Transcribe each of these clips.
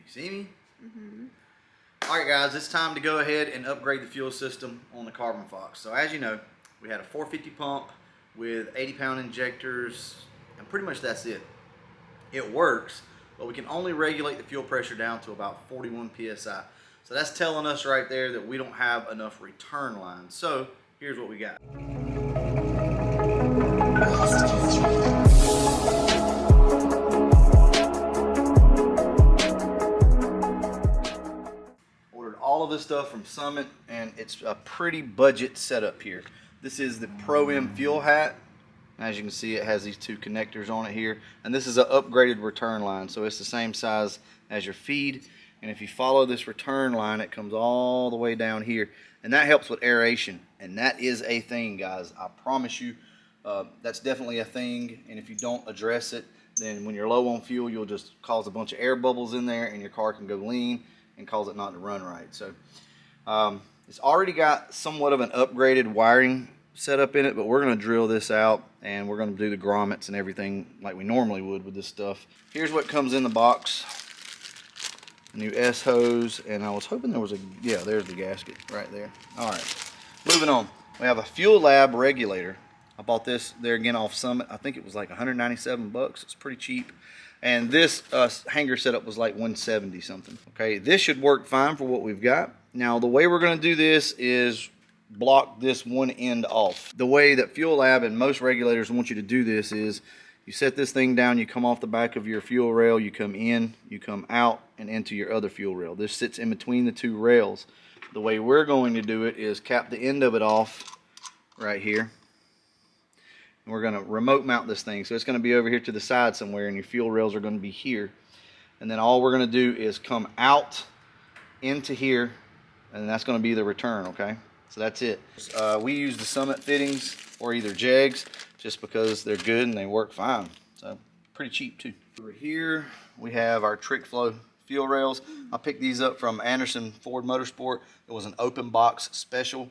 You see me? All right, guys, it's time to go ahead and upgrade the fuel system on the Carbon Fox. So as you know, we had a 450 pump with 80-pound injectors, and pretty much that's it. It works, but we can only regulate the fuel pressure down to about 41 psi. So that's telling us right there that we don't have enough return lines. So here's what we got. Ordered all of this stuff from Summit, and it's a pretty budget setup here. This is the Pro M fuel hat. As you can see, it has these two connectors on it here, and this is an upgraded return line, so it's the same size as your feed. And if you follow this return line, it comes all the way down here, and that helps with aeration. And that is a thing, guys. I promise you, that's definitely a thing. And if you don't address it, then when you're low on fuel, you'll just cause a bunch of air bubbles in there, and your car can go lean and cause it not to run right. So it's already got somewhat of an upgraded wiring setup in it, but we're going to drill this out, and we're going to do the grommets and everything like we normally would with this stuff. Here's what comes in the box. New S hose, and I was hoping there was a, yeah, there's the gasket right there. All right, moving on. We have a Fuel Lab regulator. I bought this there again off Summit. I think it was like 197 bucks. It's pretty cheap. And this hanger setup was like 170 something. Okay, this should work fine for what we've got. Now the way we're going to do this is block this one end off. The way that Fuel Lab and most regulators want you to do this is you set this thing down, you come off the back of your fuel rail, you come in, you come out, and into your other fuel rail. This sits in between the two rails. The way we're going to do it is cap the end of it off right here. And we're going to remote mount this thing. So it's going to be over here to the side somewhere, and your fuel rails are going to be here. And then all we're going to do is come out into here, and that's going to be the return, okay? So that's it. We use the Summit fittings or either jegs just because they're good and they work fine. So pretty cheap too. Over here we have our Trick Flow fuel rails. I picked these up from Anderson Ford Motorsport. It was an open box special.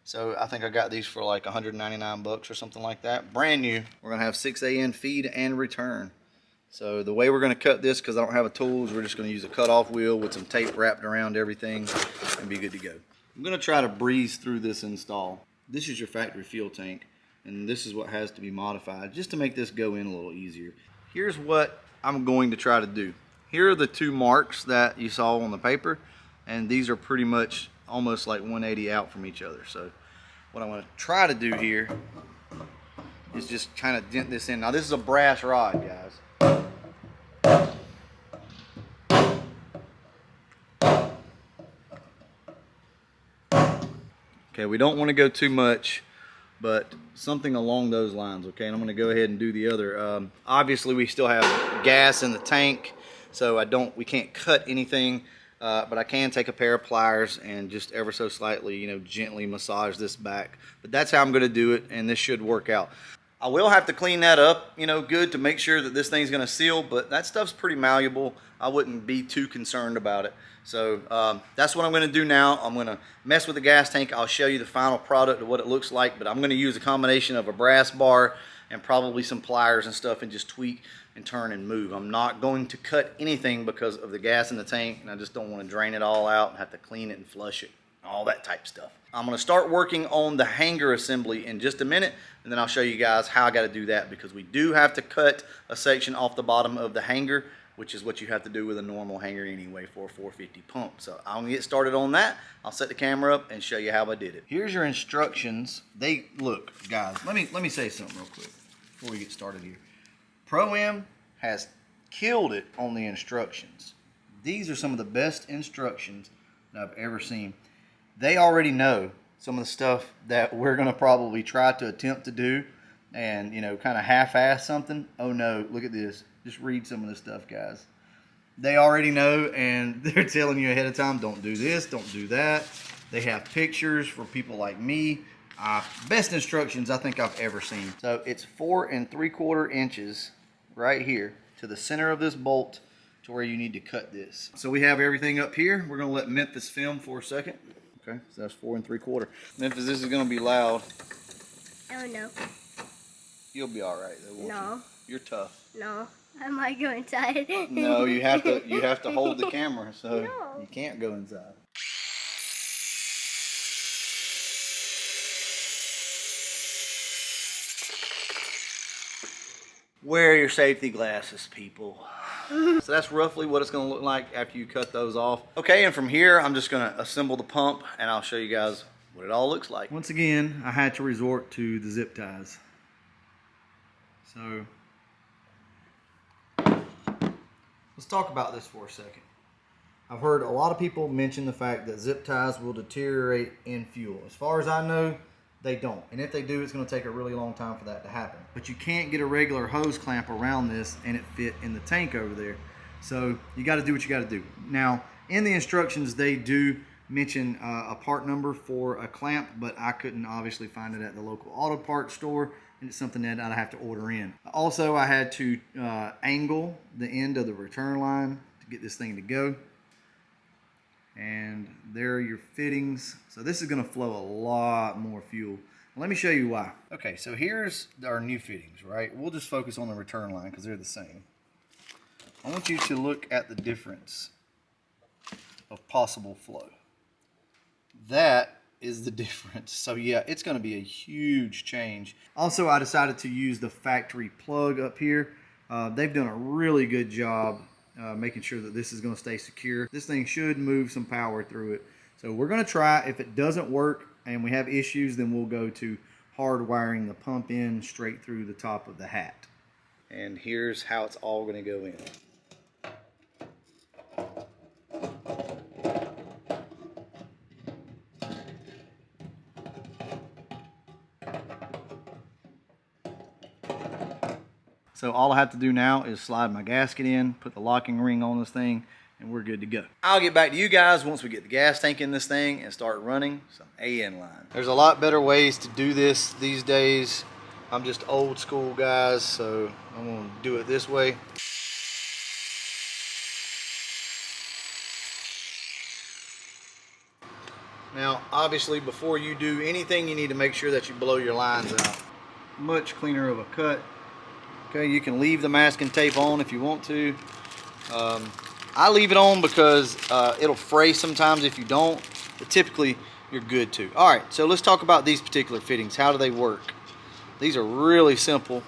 So I think I got these for like 199 bucks or something like that. Brand new. We're gonna have 6 AN feed and return. So the way we're gonna cut this, because I don't have a tools, we're just gonna use a cut-off wheel with some tape wrapped around everything and be good to go. I'm going to try to breeze through this install. This is your factory fuel tank, and this is what has to be modified just to make this go in a little easier. Here's what I'm going to try to do. Here are the two marks that you saw on the paper, and these are pretty much almost like 180 out from each other. So what I'm going to try to do here is just kind of dent this in. Now this is a brass rod, guys. Okay, we don't want to go too much, but something along those lines, okay? And I'm going to go ahead and do the other. Obviously, we still have gas in the tank, so we can't cut anything, but I can take a pair of pliers and just ever so slightly, you know, gently massage this back. But that's how I'm going to do it, and this should work out. I will have to clean that up, you know, good to make sure that this thing's going to seal, but that stuff's pretty malleable. I wouldn't be too concerned about it. So that's what I'm going to do now. I'm going to mess with the gas tank. I'll show you the final product of what it looks like, but I'm going to use a combination of a brass bar and probably some pliers and stuff and just tweak and turn and move. I'm not going to cut anything because of the gas in the tank, and I just don't want to drain it all out and have to clean it and flush it, all that type of stuff. I'm going to start working on the hanger assembly in just a minute, and then I'll show you guys how I got to do that, because we do have to cut a section off the bottom of the hanger, which is what you have to do with a normal hanger anyway for a 450 pump. So I'm gonna get started on that. I'll set the camera up and show you how I did it. Here's your instructions. Look, guys, let me say something real quick before we get started here. Pro M has killed it on the instructions. These are some of the best instructions that I've ever seen. They already know some of the stuff that we're gonna probably try to attempt to do and, you know, kind of half-ass something. Oh no, look at this. Just read some of this stuff, guys. They already know, and they're telling you ahead of time, don't do this, don't do that. They have pictures for people like me. Best instructions I think I've ever seen. So it's 4 3/4 inches right here to the center of this bolt to where you need to cut this. So we have everything up here. We're gonna let Memphis film for a second. Okay, so that's 4 3/4. Memphis, this is gonna be loud. Oh no. You'll be all right though, won't you? No. You're tough. No. I might go inside. No, you have to hold the camera, so No. you can't go inside. Wear your safety glasses, people. So that's roughly what it's gonna look like after you cut those off. Okay, and from here, I'm just gonna assemble the pump and I'll show you guys what it all looks like. Once again, I had to resort to the zip ties. So, let's talk about this for a second. I've heard a lot of people mention the fact that zip ties will deteriorate in fuel. As far as I know, they don't. And if they do, it's going to take a really long time for that to happen. But you can't get a regular hose clamp around this and it fit in the tank over there. So you got to do what you got to do. Now, in the instructions, they do mention a part number for a clamp, but I couldn't obviously find it at the local auto parts store, and it's something that I'd have to order in. Also, I had to angle the end of the return line to get this thing to go. And there are your fittings. So this is going to flow a lot more fuel. Let me show you why. Okay, so here's our new fittings, right? We'll just focus on the return line because they're the same. I want you to look at the difference of possible flow. That is the difference. So yeah, it's going to be a huge change. Also, I decided to use the factory plug up here. They've done a really good job making sure that this is going to stay secure. This thing should move some power through it. So we're going to try. If it doesn't work and we have issues, then we'll go to hard wiring the pump in straight through the top of the hat. And here's how it's all going to go in. So all I have to do now is slide my gasket in, put the locking ring on this thing, and we're good to go. I'll get back to you guys once we get the gas tank in this thing and start running some AN line. There's a lot better ways to do this these days. I'm just old school, guys, so I'm gonna do it this way. Now, obviously, before you do anything, you need to make sure that you blow your lines out. Much cleaner of a cut. Okay, you can leave the masking tape on if you want to. I leave it on because it'll fray sometimes if you don't, but typically you're good to. All right, so let's talk about these particular fittings. How do they work? These are really simple.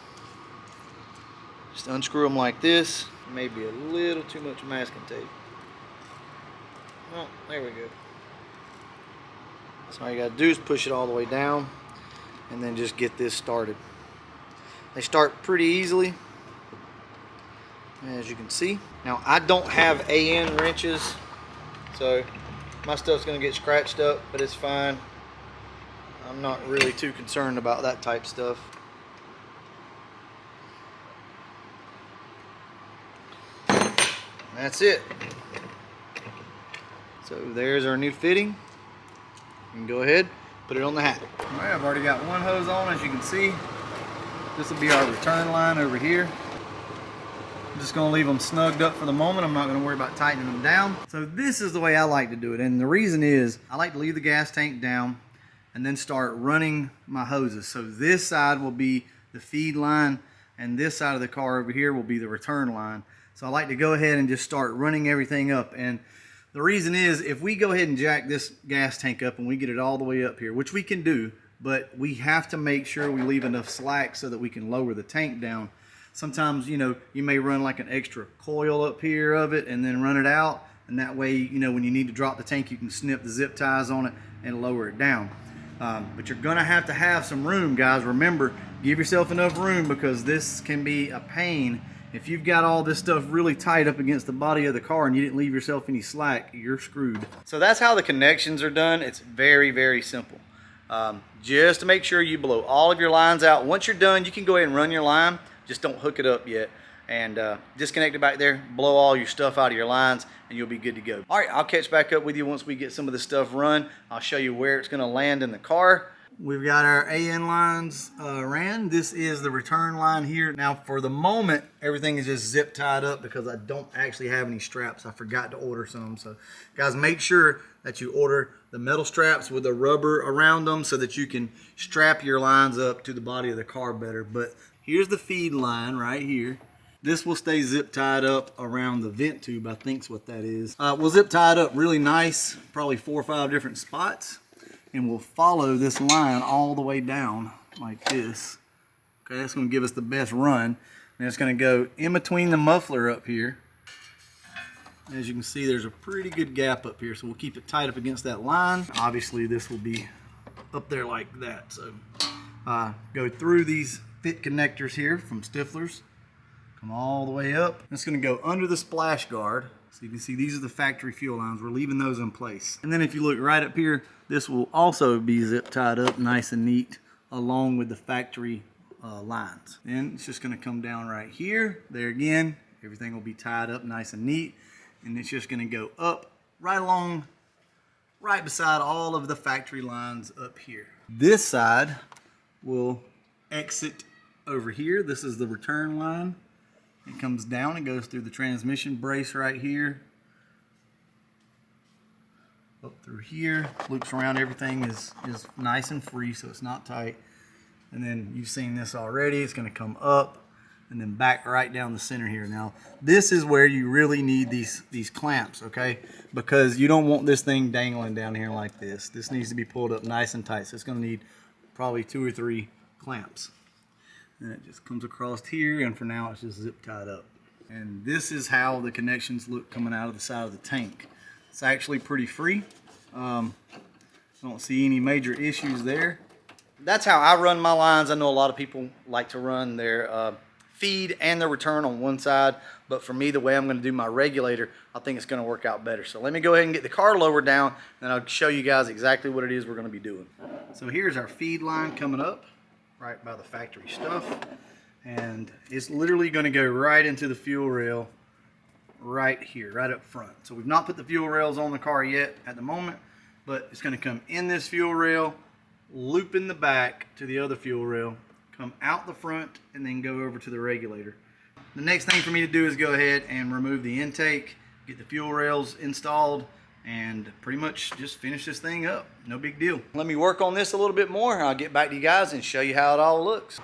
Just unscrew them like this. Maybe a little too much masking tape. Oh, there we go. So all you gotta do is push it all the way down and then just get this started. They start pretty easily, as you can see. Now, I don't have AN wrenches, so my stuff's gonna get scratched up, but it's fine. I'm not really too concerned about that type stuff. That's it. So there's our new fitting. You can go ahead, put it on the hat. All right, I've already got one hose on, as you can see. This will be our return line over here. I'm just gonna leave them snugged up for the moment. I'm not gonna worry about tightening them down. So this is the way I like to do it. And the reason is, I like to leave the gas tank down and then start running my hoses. So this side will be the feed line and this side of the car over here will be the return line. So I like to go ahead and just start running everything up. And the reason is, if we go ahead and jack this gas tank up and we get it all the way up here, which we can do, but we have to make sure we leave enough slack so that we can lower the tank down. Sometimes, you know, you may run like an extra coil up here of it and then run it out. And that way, you know, when you need to drop the tank, you can snip the zip ties on it and lower it down. But you're gonna have to have some room, guys. Remember, give yourself enough room because this can be a pain. If you've got all this stuff really tight up against the body of the car and you didn't leave yourself any slack, you're screwed. So that's how the connections are done. It's very, very simple. Just to make sure you blow all of your lines out. Once you're done, you can go ahead and run your line. Just don't hook it up yet. And disconnect it back there, blow all your stuff out of your lines, and you'll be good to go. All right, I'll catch back up with you once we get some of this stuff run. I'll show you where it's gonna land in the car. We've got our AN lines ran. This is the return line here. Now, for the moment, everything is just zip tied up because I don't actually have any straps. I forgot to order some. So, guys, make sure that you order the metal straps with the rubber around them so that you can strap your lines up to the body of the car better. But here's the feed line right here. This will stay zip tied up around the vent tube, I think's what that is. We'll zip tie it up really nice, probably 4 or 5 different spots, and we'll follow this line all the way down like this. Okay, that's gonna give us the best run. And it's gonna go in between the muffler up here. As you can see, there's a pretty good gap up here, so we'll keep it tight up against that line. Obviously, this will be up there like that. So go through these fit connectors here from Stifler's. Come all the way up. It's gonna go under the splash guard. So you can see these are the factory fuel lines. We're leaving those in place. And then if you look right up here, this will also be zip tied up nice and neat along with the factory lines. Then it's just gonna come down right here. There again, everything will be tied up nice and neat. And it's just gonna go up right along, right beside all of the factory lines up here. This side will exit over here. This is the return line. It comes down and goes through the transmission brace right here. Up through here, loops around, everything is nice and free, so it's not tight. And then you've seen this already, it's gonna come up and then back right down the center here. Now, this is where you really need these clamps, okay? Because you don't want this thing dangling down here like this. This needs to be pulled up nice and tight, so it's gonna need probably 2 or 3 clamps. And it just comes across here, and for now it's just zip tied up. And this is how the connections look coming out of the side of the tank. It's actually pretty free. Don't see any major issues there. That's how I run my lines. I know a lot of people like to run their feed and their return on one side, but for me, the way I'm going to do my regulator, I think it's going to work out better. So let me go ahead and get the car lowered down, and I'll show you guys exactly what it is we're going to be doing. So here's our feed line coming up right by the factory stuff, and it's literally going to go right into the fuel rail right here, right up front. So we've not put the fuel rails on the car yet at the moment, but it's going to come in this fuel rail, loop in the back to the other fuel rail, come out the front, and then go over to the regulator. The next thing for me to do is go ahead and remove the intake, get the fuel rails installed, and pretty much just finish this thing up. No big deal. Let me work on this a little bit more, and I'll get back to you guys and show you how it all looks.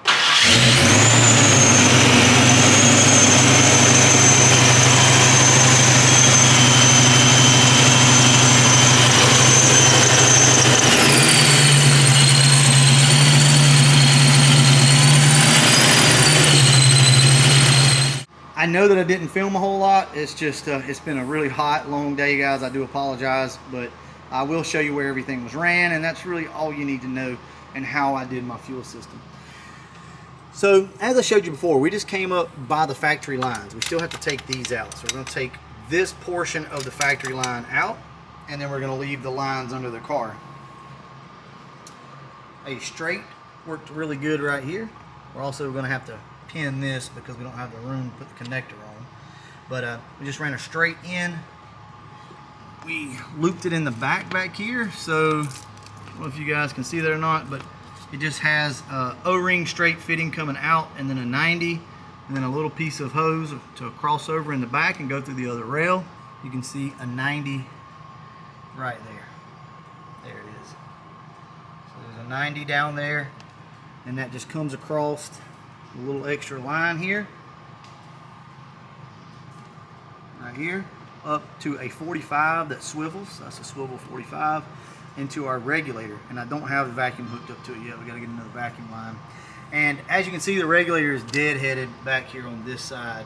I know that I didn't film a whole lot. It's just, it's been a really hot, long day, guys. I do apologize, but I will show you where everything was ran, and that's really all you need to know and how I did my fuel system. So, as I showed you before, we just came up by the factory lines. We still have to take these out. So we're gonna take this portion of the factory line out, and then we're gonna leave the lines under the car. A straight worked really good right here. We're also gonna have to pin this because we don't have the room to put the connector on, but we just ran a straight in. We looped it in the back here, so I don't know if you guys can see that or not, but it just has a O-ring straight fitting coming out, and then a 90, and then a little piece of hose to cross over in the back and go through the other rail. You can see a 90 right there. There it is. So there's a 90 down there, and that just comes across a little extra line here, right here, up to a 45 that swivels. That's a swivel 45 into our regulator, and I don't have the vacuum hooked up to it yet. We got to get another vacuum line. And as you can see, the regulator is dead-headed back here on this side,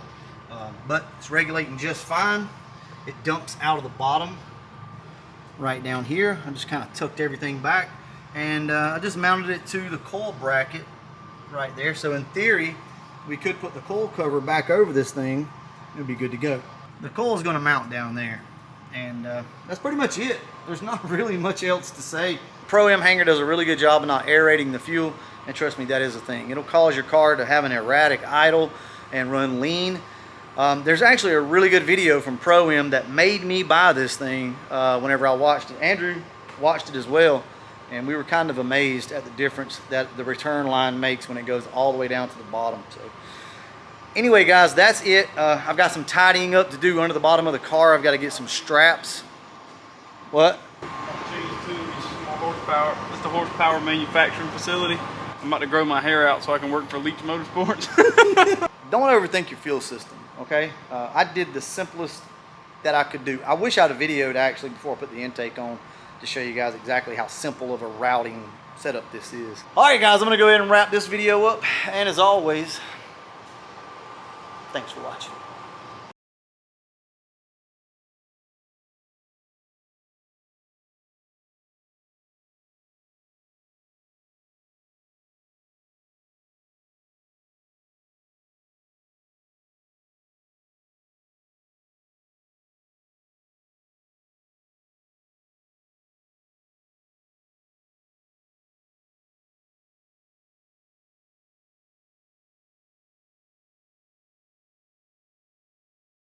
but it's regulating just fine. It dumps out of the bottom right down here. I just kind of tucked everything back, and I just mounted it to the coil bracket right there. So in theory, we could put the coil cover back over this thing. It would be good to go. The coil is going to mount down there, and that's pretty much it. There's not really much else to say. Pro-M hanger does a really good job of not aerating the fuel, and trust me, that is a thing. It'll cause your car to have an erratic idle and run lean. There's actually a really good video from Pro-M that made me buy this thing whenever I watched it. Andrew watched it as well, and we were kind of amazed at the difference that the return line makes when it goes all the way down to the bottom. So anyway, guys, that's it. I've got some tidying up to do under the bottom of the car. I've got to get some straps. What? Horsepower. It's the horsepower manufacturing facility. I'm about to grow my hair out so I can work for Leach Motorsports. don't overthink your fuel system, okay? I did the simplest that I could do. I wish I'd have videoed actually before I put the intake on to show you guys exactly how simple of a routing setup this is. All right, guys, I'm gonna go ahead and wrap this video up. And as always, thanks for watching.